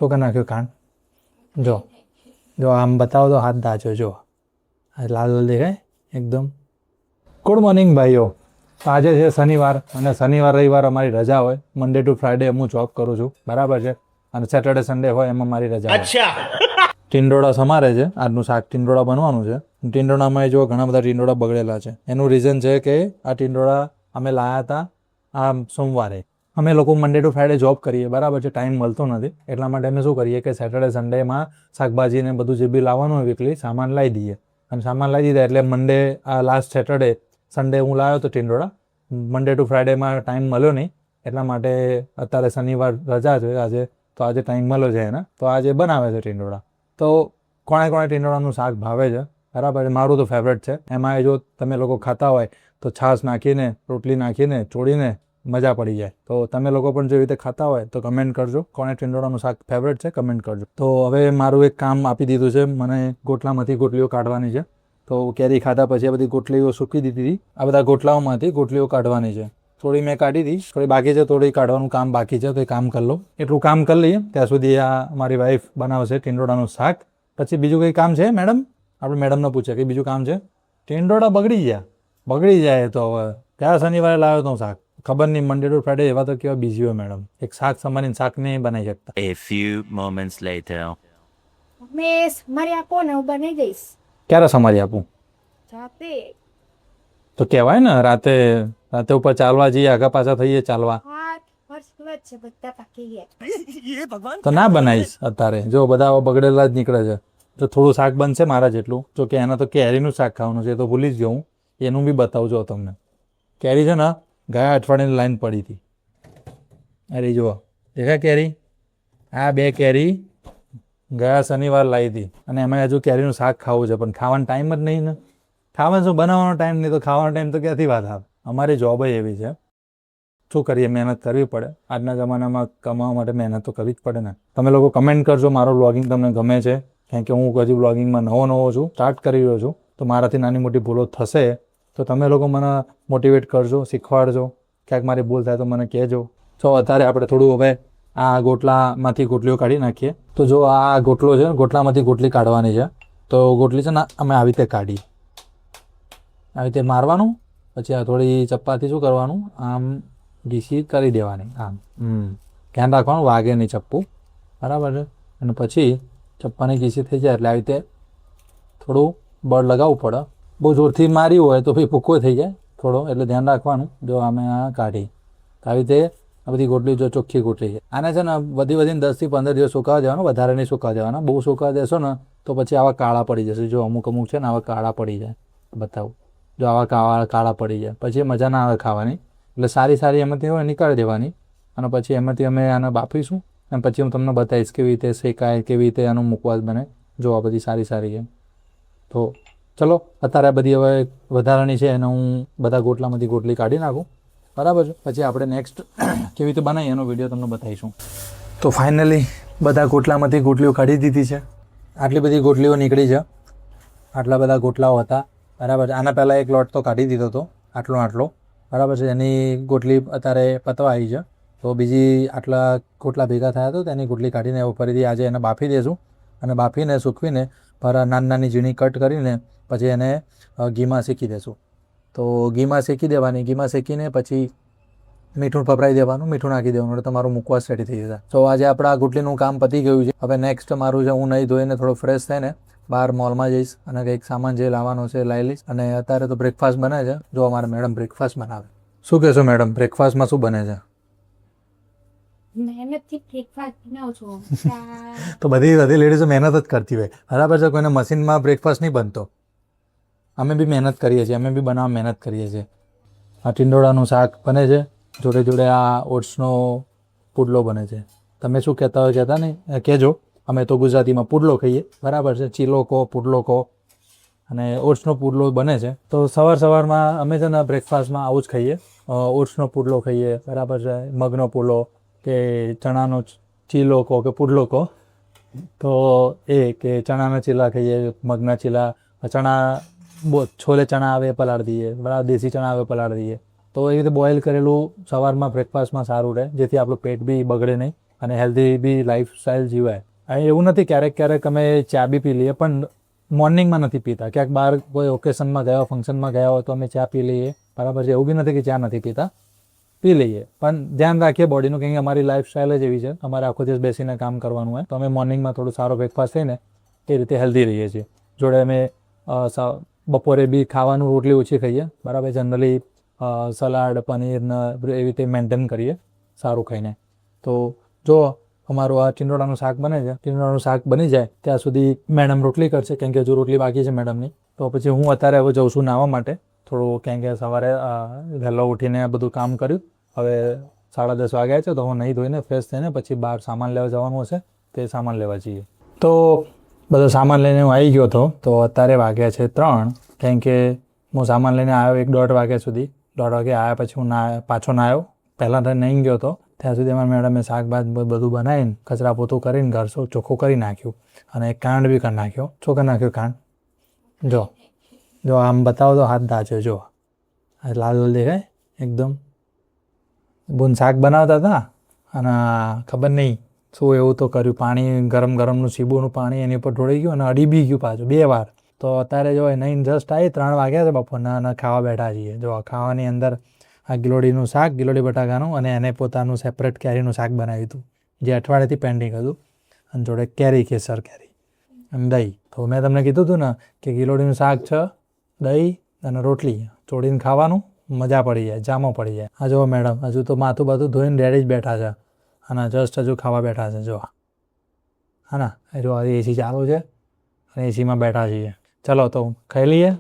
ચોખા નાખ્યું ખાંડ. જો જો આમ બતાવો તો હાથ દાચો. જો લાલ લાલ દેખાય એકદમ. ગુડ મોર્નિંગ ભાઈઓ. આજે છે શનિવાર અને શનિવાર રવિવાર અમારી રજા હોય. મંડે ટુ ફ્રાઈડે હું જોબ કરું છું, બરાબર છે, અને સેટરડે સન્ડે હોય એમાં મારી રજા હોય. ટીંડોળા સમારે છે. આજનું શાક ટીંડોળા બનવાનું છે. ટીંડોળામાં જો ઘણા બધા ટીંડોળા બગડેલા છે. એનું રીઝન છે કે આ ટીંડોળા અમે લાયા હતા આ સોમવારે. અમે લોકો મંડે ટુ ફ્રાઈડે જોબ કરીએ, બરાબર છે, ટાઈમ મળતો નથી. એટલા માટે અમે શું કરીએ કે સેટરડે સન્ડેમાં શાકભાજી ને બધું જે બી લાવવાનું હોય વીકલી સામાન લાવી દઈએ. અને સામાન લાવી દીધા એટલે મંડે આ લાસ્ટ સેટરડે સન્ડે હું લાવ્યો તો ટીંડોળા. મંડે ટુ ફ્રાઈડેમાં ટાઈમ મળ્યો નહીં, એટલા માટે અત્યારે શનિવાર રજા છે આજે, તો આજે ટાઈમ મળ્યો છે એને, તો આજે બનાવે છે ટીંડોળા. તો કોણે ટીંડોળાનું શાક ભાવે છે, બરાબર છે, મારું તો ફેવરેટ છે. એમાં જો તમે લોકો ખાતા હોય તો છાશ નાખીને રોટલી નાખીને ચોળીને મજા પડી જાય. તો તમે લોકો પણ જેવી રીતે ખાતા હોય તો કમેન્ટ કરજો કોણે ટીંડોળાનું શાક ફેવરેટ છે, કમેન્ટ કરજો. તો હવે મારું એક કામ આપી દીધું છે મને, ગોટલામાંથી ગોટલીઓ કાઢવાની છે. તો કેરી ખાધા પછી આ બધી ગોટલીઓ સૂકી દીધી હતી. આ બધા ગોટલાઓમાંથી ગોટલીઓ કાઢવાની છે. થોડી મેં કાઢી હતી, થોડી બાકી છે, થોડી કાઢવાનું કામ બાકી છે, તો એ કામ કરી લો. એટલું કામ કરી લઈએ ત્યાં સુધી આ મારી વાઈફ બનાવશે ટીંડોળાનું શાક. પછી બીજું કંઈ કામ છે મેડમ? આપણે મેડમને પૂછે કે બીજું કામ છે? ટીંડોળા બગડી જાય તો હવે કયા શનિવારે લાવ્યો તો શાક ખબર નહીં. મંડે ટુ ફ્રાઈડે એવા તો કેવા બીજી હોય મેડમ, એક શાક સમારીને શાક નહીં બનાવી શકતા. A few moments later. મેં મારી આપો ને હું બનાવી દઈશ. ક્યારે સમારી આપું? જાતે. તો કહેવાય ને રાતે ઉપર ચાલવા જઈએ, આગા પાછા થઈએ ચાલવા. હા, ફર્સ્ટ છે, બધા પાકી ગયા. તો ના બનાવીશ અત્યારે. જો બધા બગડેલા જ નીકળે છે. તો થોડું શાક બનશે મારા જેટલું. જો કે એના તો કેરીનું શાક ખાવાનું છે, એ તો ભૂલી જ ગયો હું. એનું બી બતાવજો તમને. કેરી છે ને ગયા અઠવાડિયાની લાઈન પડી હતી. અરે જુઓ, દેખાય કેરી? આ 2 કેરી ગયા શનિવાર લાવી હતી અને એમાં હજુ કેરીનું શાક ખાવું છે, પણ ખાવાનો ટાઈમ જ નહીં ને. ખાવાનું શું, બનાવવાનો ટાઈમ નહીં, તો ખાવાનો ટાઈમ તો ક્યાંથી વાત આવે. અમારી જોબ એવી છે, શું કરીએ, મહેનત કરવી પડે. આજના જમાનામાં કમાવા માટે મહેનત તો કરવી જ પડે ને. તમે લોકો કમેન્ટ કરજો મારો વ્લોગિંગ તમને ગમે છે, કારણ કે હું હજી વ્લોગિંગમાં નવો છું, સ્ટાર્ટ કરી રહ્યો છું. તો મારાથી નાની મોટી ભૂલો થશે તો તમે લોકો મને મોટિવેટ કરજો, શીખવાડજો. ક્યાંક મારી ભૂલ થાય તો મને કહેજો. તો અત્યારે આપણે થોડું હવે આ ગોટલામાંથી ગોટલીઓ કાઢી નાખીએ. તો જો આ ગોટલો છે, ગોટલામાંથી ગોટલી કાઢવાની છે. તો ગોટલી છે ને અમે આવી રીતે કાઢી, આવી રીતે મારવાનું. પછી આ થોડી ચપ્પાથી શું કરવાનું, આમ ઘીસી કરી દેવાની. આમ ધ્યાન રાખવાનું વાગે નહીં ચપ્પુ, બરાબર છે. અને પછી ચપ્પાની ઘીસી થઈ જાય એટલે આવી રીતે થોડું બળ લગાવવું પડે. બહુ જોરથી માર્યું હોય તો ભાઈ ભૂકો થઈ જાય થોડો, એટલે ધ્યાન રાખવાનું. જો અમે આ કાઢી, આવી રીતે આ બધી ગોટલી જો ચોખ્ખી ગોટલી છે. આને છે ને વધીને 10 થી 15 દિવસ સુકાવા દેવાનું, વધારે નહીં સુકાવા દેવાના. બહુ સુકાવા દેશો ને તો પછી આવા કાળા પડી જશે. જો અમુક છે ને આવા કાળા પડી જાય, બતાવું. જો આવા કાળા પડી જાય પછી મજા ના આવે ખાવાની. એટલે સારી એમાંથી હોય નીકાળી દેવાની. અને પછી એમાંથી અમે આને બાફીશું અને પછી હું તમને બતાવીશ કેવી રીતે શેકાય, કેવી રીતે આનું મુખવાસ બને. જો આ બધી સારી છે. તો ચલો અત્યારે આ બધી હવે વધારાની છે એને હું બધા ગોટલામાંથી ગોટલી કાઢી નાખું, બરાબર છે. પછી આપણે નેક્સ્ટ કેવી રીતે બનાવીએ એનો વિડીયો તમને બતાવીશું. તો ફાઇનલી બધા ગોટલામાંથી ગોટલીઓ કાઢી દીધી છે. આટલી બધી ગોટલીઓ નીકળી છે, આટલા બધા ગોટલાઓ હતા, બરાબર છે. આના પહેલાં એક લોટ તો કાઢી દીધો હતો, આટલો, બરાબર છે. એની ગોટલી અત્યારે પતવા આવી છે. તો બીજી આટલા ગોટલા ભેગા થયા તો તેની ગોટલી કાઢીને ફરીથી આજે એને બાફી દઈશું. અને બાફીને સૂકવીને નાની ઝીણી કટ કરીને પછી એને ઘીમાં શેકી દેશું. તો ઘીમાં શેકી દેવાની. ઘીમાં શેકીને પછી મીઠું પપરાઈ દેવાનું, મીઠું નાખી દેવાનું, એટલે તમારું મુખવાસ રેડી થઈ જશે. તો આજે આપણા ગોટલીનું કામ પતી ગયું છે. હવે નેક્સ્ટ મારું છે, હું નહીં ધોઈને થોડો ફ્રેશ થઈને બહાર મોલમાં જઈશ અને કંઈક સામાન જે લાવવાનો છે લઈ લઈશ. અને અત્યારે તો બ્રેકફાસ્ટ બને છે. જો અમારા મેડમ બ્રેકફાસ્ટ બનાવે. શું કહેશો મેડમ, બ્રેકફાસ્ટમાં શું બને છે? મહેનતથી બ્રેકફાસ્ટ બનાવું છું. તો બધી લેડીઝો મહેનત જ કરતી હોય, બરાબર છે. કોઈને મશીનમાં બ્રેકફાસ્ટ નહીં બનતો. અમે બી મહેનત કરીએ છીએ, અમે બી બનાવવા મહેનત કરીએ છીએ. આ ટીંડોળાનું શાક બને છે, જોડે આ ઓટ્સનો પુડલો બને છે. તમે શું કહેતા હોય કહેતા નહીં, કહેજો. અમે તો ગુજરાતીમાં પુડલો કહીએ, બરાબર છે. ચીલો કહો, પુડલો કહો. અને ઓટ્સનો પુડલો બને છે. તો સવારમાં અમે છે ને બ્રેકફાસ્ટમાં આવું જ ખાઈએ. ઓટ્સનો પુડલો ખાઈએ, બરાબર છે. મગનો પુડલો કે ચણાનો ચીલો કહો કે પુડલો કહો, તો એ કે ચણાના ચીલા ખાઈએ, મગના ચીલા. છોલે ચણા આવે પલાળી દઈએ, બરાબર. દેશી ચણા આવે પલાળી દઈએ. તો એ રીતે બોઇલ કરેલું સવારમાં બ્રેકફાસ્ટમાં સારું રહે, જેથી આપણું પેટ બી બગડે નહીં અને હેલ્ધી બી લાઈફસ્ટાઈલ જીવાય. અહીં એવું નથી, ક્યારેક ક્યારેક અમે ચા બી પી લઈએ, પણ મોર્નિંગમાં નથી પીતા. ક્યાંક બહાર કોઈ ઓકેશનમાં ગયા, ફંક્શનમાં ગયા હોય તો અમે ચા પી લઈએ, બરાબર છે. એવું બી નથી કે ચા નથી પીતા, પી લઈએ, પણ ધ્યાન રાખીએ બોડીનું, કેમ કે અમારી લાઈફસ્ટાઈલ જ એવી છે, અમારે આખો દિવસ બેસીને કામ કરવાનું હોય, તો અમે મોર્નિંગમાં થોડું સારો બ્રેકફાસ્ટ થઈને એ રીતે હેલ્ધી રહીએ છીએ. જોડે અમે બપોરે બી ખાવાનું રોટલી ઓછી ખાઈએ, બરાબર. જનરલી સલાડ, પનીર ને એવી રીતે મેન્ટેન કરીએ સારું ખાઈને. તો જો અમારું આ ટીંડોળાનું શાક બને છે, ટીંડોળાનું શાક બની જાય ત્યાં સુધી મેડમ રોટલી કરશે, કેમ કે હજુ રોટલી બાકી છે મેડમની. તો પછી હું અત્યારે હવે જઉં છું નાહવા માટે થોડું, કેમ કે સવારે વહેલો ઉઠીને બધું કામ કર્યું. હવે 10:30 વાગ્યા છે, તો હું નહીં ધોઈને ફ્રેશ થઈને પછી બહાર સામાન લેવા જવાનું હશે, તે સામાન લેવા જઈએ. તો બધો સામાન લઈને હું આવી ગયો હતો. તો અત્યારે વાગ્યા છે 3, કેમ કે હું સામાન લઈને આવ્યો 1-1.5 વાગ્યા સુધી. 1.5 વાગે આવ્યા પછી હું પાછો નાહ્યો. પહેલાં તો નહીં ગયો હતો ત્યાં સુધી અમારા મેડમે શાકભાજ બધું બનાવીને કચરા પોતું કરીને ઘર ચોખ્ખું કરી નાખ્યું, અને કાંડ બી કરી નાખ્યો. શું કરી નાખ્યું કાંડ? જો આમ બતાવો તો હાથ દાચ્યો. જો લાલ લાલ દેખાય એકદમ. બોન શાક બનાવતા હતા અને ખબર નહીં શું એવું તો કર્યું, પાણી ગરમનું સીબુનું પાણી એની ઉપર ઢોળી ગયું અને અડી બી ગયું પાછું 2 વાર. તો અત્યારે જો નહીં જસ્ટ આવી 3 વાગ્યા છે બપોરના અને ખાવા બેઠા છીએ. જો ખાવાની અંદર આ ગિલોડીનું શાક, ગિલોડી બટાકાનું, અને એને પોતાનું સેપરેટ કેરીનું શાક બનાવ્યું હતું, જે અઠવાડિયેથી પેન્ડિંગ હતું, અને જોડે કેરી, કેસર કેરી અને દહીં. તો મેં તમને કીધું હતું ને કે ગિલોડીનું શાક છે, દહીં અને રોટલી ચોળીને ખાવાનું, મજા પડી જાય, જામો પડી જાય. આ જો મેડમ હજુ તો માથું બાથું ધોઈને રેડી જ બેઠા છે અને જસ્ટ હજુ ખાવા બેઠા છે. જો હા ના, જો એસી ચાલુ છે અને એસીમાં બેઠા છીએ. ચલો તો ખાઈ લઈએ.